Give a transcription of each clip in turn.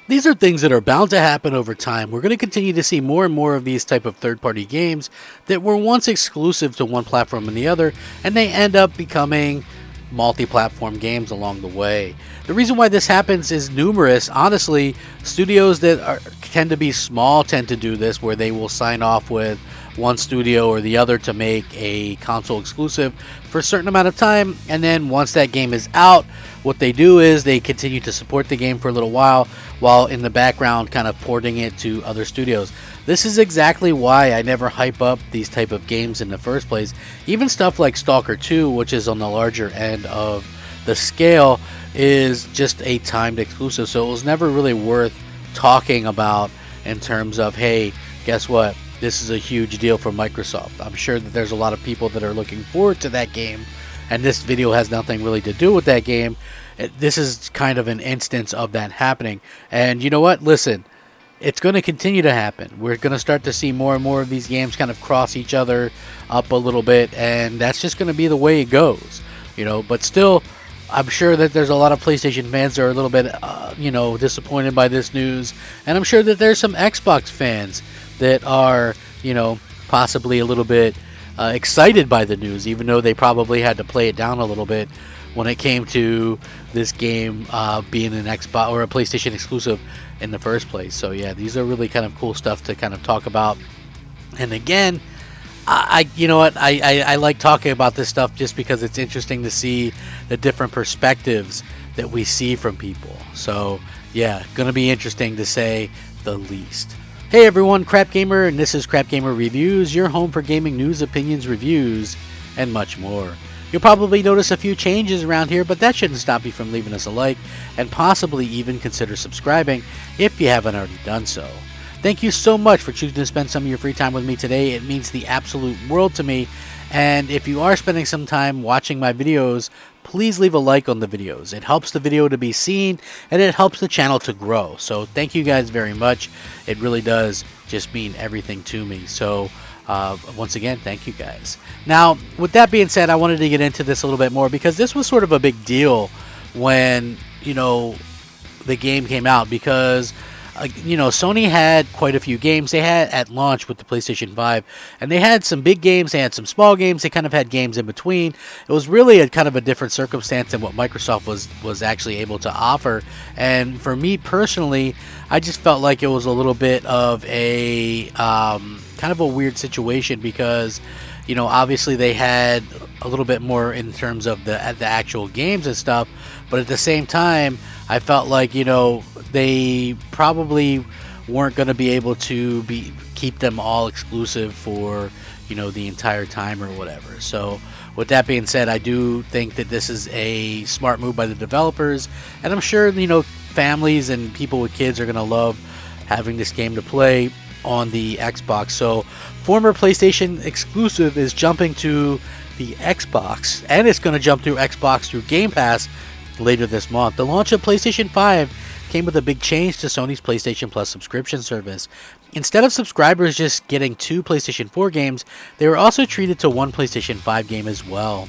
These are things that are bound to happen over time. We're going to continue to see more and more of these type of third-party games that were once exclusive to one platform and the other, and they end up becoming multi-platform games along the way. The reason why this happens is numerous. Honestly, studios that tend to be small tend to do this, where they will sign off with one studio or the other to make a console exclusive for a certain amount of time, and then once that game is out, what they do is they continue to support the game for a little while in the background kind of porting it to other studios. This is exactly why I never hype up these type of games in the first place. Even stuff like Stalker 2, which is on the larger end of the scale, is just a timed exclusive, so it was never really worth talking about in terms of, hey, guess what? This is a huge deal for Microsoft. I'm sure that there's a lot of people that are looking forward to that game, and this video has nothing really to do with that game. This is kind of an instance of that happening. And you know what? Listen, it's going to continue to happen. We're going to start to see more and more of these games kind of cross each other up a little bit, and that's just going to be the way it goes. But still, I'm sure that there's a lot of PlayStation fans that are a little bit, disappointed by this news, and I'm sure that there's some Xbox fans that are, possibly a little bit excited by the news, even though they probably had to play it down a little bit when it came to this game being an Xbox or a PlayStation exclusive in the first place. So yeah, these are really kind of cool stuff to kind of talk about. And again, I like talking about this stuff just because it's interesting to see the different perspectives that we see from people. So yeah, gonna be interesting to say the least. Hey everyone, Crap Gamer, and this is Crap Gamer Reviews, your home for gaming news, opinions, reviews, and much more. You'll probably notice a few changes around here, but that shouldn't stop you from leaving us a like, and possibly even consider subscribing if you haven't already done so. Thank you so much for choosing to spend some of your free time with me today. It means the absolute world to me. And if you are spending some time watching my videos, please leave a like on the videos. It helps the video to be seen, and it helps the channel to grow. So thank you guys very much. It really does just mean everything to me. So once again, thank you guys. Now, with that being said, I wanted to get into this a little bit more because this was sort of a big deal when, the game came out, because Sony had quite a few games. They had at launch with the PlayStation 5, and they had some big games, they had some small games, they kind of had games in between. It was really a kind of a different circumstance than what Microsoft was actually able to offer. And for me personally, I just felt like it was a little bit of a kind of a weird situation because, obviously they had a little bit more in terms of the actual games and stuff, but at the same time, I felt like, they probably weren't going to be able to keep them all exclusive for, the entire time or whatever. So with that being said, I do think that this is a smart move by the developers, and I'm sure, families and people with kids are going to love having this game to play on the Xbox. So former PlayStation exclusive is jumping to the Xbox, and it's going to jump through Xbox through Game Pass later this month. The launch of PlayStation 5 came with a big change to Sony's PlayStation Plus subscription service. Instead of subscribers just getting 2 PlayStation 4 games, they were also treated to 1 PlayStation 5 game as well.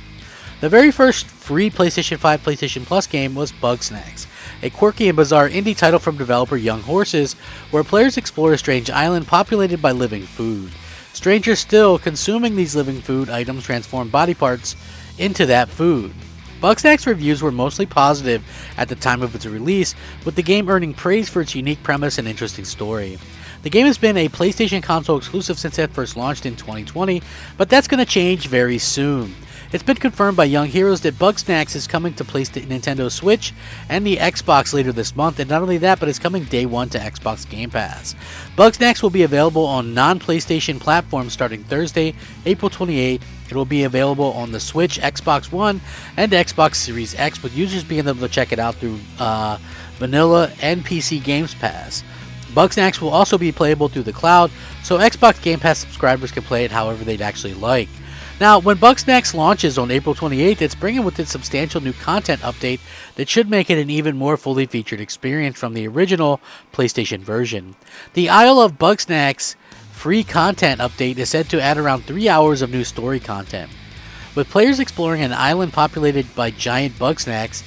The very first free PlayStation 5 PlayStation Plus game was Bugsnax, a quirky and bizarre indie title from developer Young Horses, where players explore a strange island populated by living food. Stranger still, consuming these living food items transform body parts into that food. Bugsnax reviews were mostly positive at the time of its release, with the game earning praise for its unique premise and interesting story. The game has been a PlayStation console exclusive since it first launched in 2020, but that's going to change very soon. It's been confirmed by Young Heroes that Bugsnax is coming to Nintendo Switch and the Xbox later this month, and not only that, but it's coming day one to Xbox Game Pass. Bugsnax will be available on non-PlayStation platforms starting Thursday, April 28. It will be available on the Switch, Xbox One, and Xbox Series X, with users being able to check it out through Vanilla and PC Games Pass. Bugsnax will also be playable through the cloud, so Xbox Game Pass subscribers can play it however they'd actually like. Now, when Bugsnax launches on April 28th, it's bringing with it substantial new content update that should make it an even more fully featured experience from the original PlayStation version. The Isle of Bugsnax free content update is said to add around 3 hours of new story content. With players exploring an island populated by giant Bugsnax,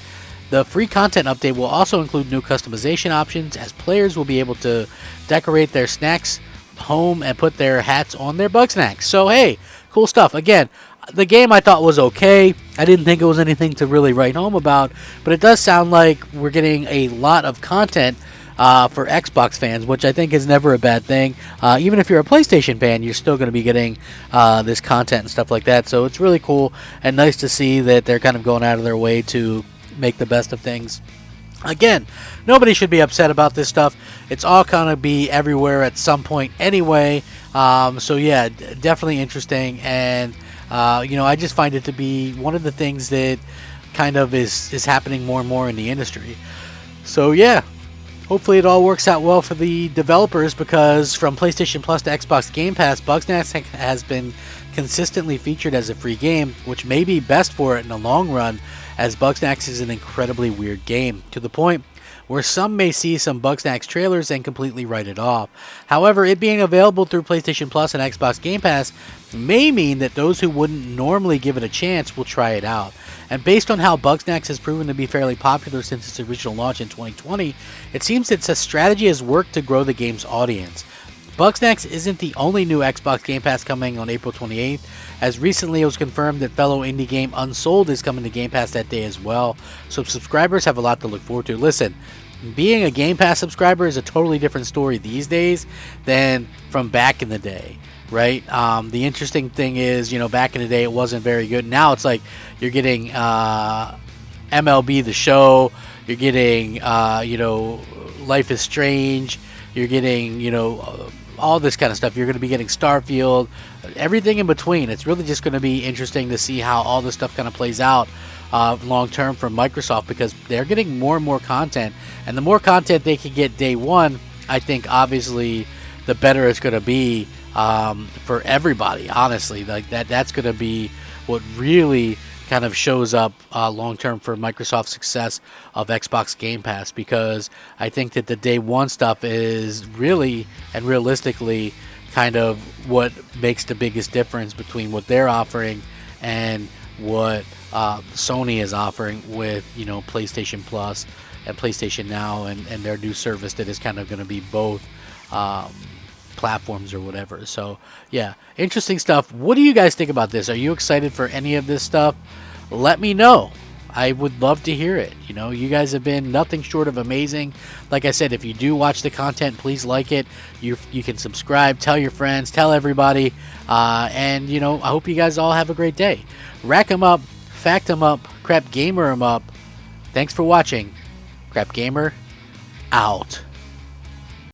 The free content update will also include new customization options, as players will be able to decorate their snacks home and put their hats on their bug snacks. So hey, cool stuff. Again, the game I thought was okay. I didn't think it was anything to really write home about, but it does sound like we're getting a lot of content for Xbox fans, which I think is never a bad thing. Even if you're a PlayStation fan, you're still going to be getting this content and stuff like that. So it's really cool and nice to see that they're kind of going out of their way to make the best of things. Again, nobody should be upset about this stuff. It's all kind of be everywhere at some point anyway. So yeah, definitely interesting. And I just find it to be one of the things that kind of is happening more and more in the industry. So yeah, hopefully it all works out well for the developers, because from PlayStation Plus to Xbox Game Pass, Bugsnax has been consistently featured as a free game, which may be best for it in the long run, as Bugsnax is an incredibly weird game, to the point where some may see some Bugsnax trailers and completely write it off. However, it being available through PlayStation Plus and Xbox Game Pass may mean that those who wouldn't normally give it a chance will try it out. And based on how Bugsnax has proven to be fairly popular since its original launch in 2020, it seems that a strategy has worked to grow the game's audience. Bugsnax isn't the only new Xbox Game Pass coming on April 28th, as recently it was confirmed that fellow indie game Unsold is coming to Game Pass that day as well, so subscribers have a lot to look forward to. Listen, being a Game Pass subscriber is a totally different story these days than from back in the day, right? The interesting thing is, back in the day it wasn't very good. Now it's like you're getting MLB The Show, you're getting, Life is Strange, you're getting, all this kind of stuff. You're going to be getting Starfield, everything in between. It's really just going to be interesting to see how all this stuff kind of plays out long term for Microsoft, because they're getting more and more content, and the more content they can get day one, I think obviously the better it's going to be for everybody. Honestly, like that's going to be what really kind of shows up long term for Microsoft's success of Xbox Game Pass, because I think that the day one stuff is really and realistically kind of what makes the biggest difference between what they're offering and what Sony is offering with PlayStation Plus and PlayStation Now and their new service that is kind of going to be both platforms or whatever. So yeah, interesting stuff. What do you guys think about this? Are you excited for any of this stuff? Let me know. I would love to hear it. You guys have been nothing short of amazing. Like I said, if you do watch the content, please like it. You can subscribe, tell your friends, tell everybody, and I hope you guys all have a great day. Rack 'em up, fact 'em up, crap gamer 'em up. Thanks for watching. Crap Gamer out.